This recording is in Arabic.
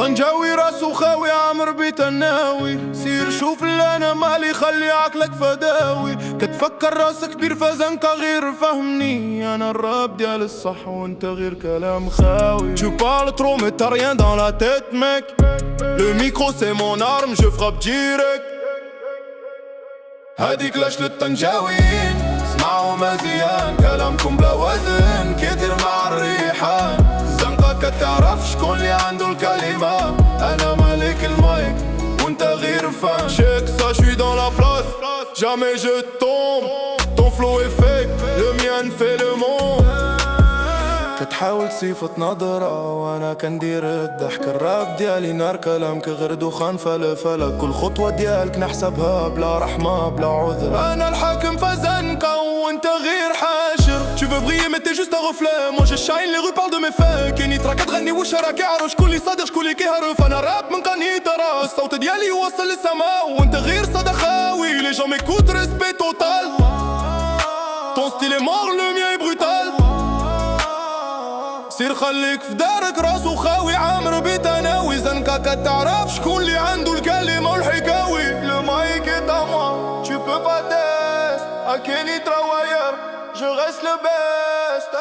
طنجاوي راسو خاوي عامر بيتناوي، سير شوف اللي انا مالي خلي عقلك فداوي. كتفكر راسك كبير فزنك غير فهمني، انا الراب ديال الصح وانت غير كلام خاوي. Tu parles trop mais t'as rien dans la tête mec. Le micro c'est mon arme, je frappe direct. هاديك لاش للطنجاويين اسمعوا مزيان، كلامكم بلا وزن كتير مع الريحان. الزنقة كتعرف شكون اللي عنده الكلمة، انا مالك المايك وانت غير فان. Check ça, j'suis dans la place, jamais je tombe. Ton flow est fake, le mien fait le monde. كتحاول تصيفط نظرة وانا كندير الضحك. الراب ديالي نار كلامك غير دخان فلفلك. كل خطوة ديالك نحسبها بلا رحمة بلا عذر. انا الحاكم فزنكة وانت غير حاشر. Tu veux briller mais t'es juste un reflet. Moi je shine, les rues parlent de mes faits. كي نيترا كتغني وش راك يعرف شكون اللي صادق شكون اللي كيهرف. انا راب من قنيطرة، الصوت ديالي يوصل للسماء وانت غير صدى خاوي. Les gens m'écoutent, respect total. Ton style est mort, le mien est brutal. سير خليك في دارك راسو خاوي عامر بتناوي. زنكا كتعرف شكون اللي عنده الكلمة والحكاوي. Le mic est à moi, tu peux pas test. I can't y travailler, je reste le best.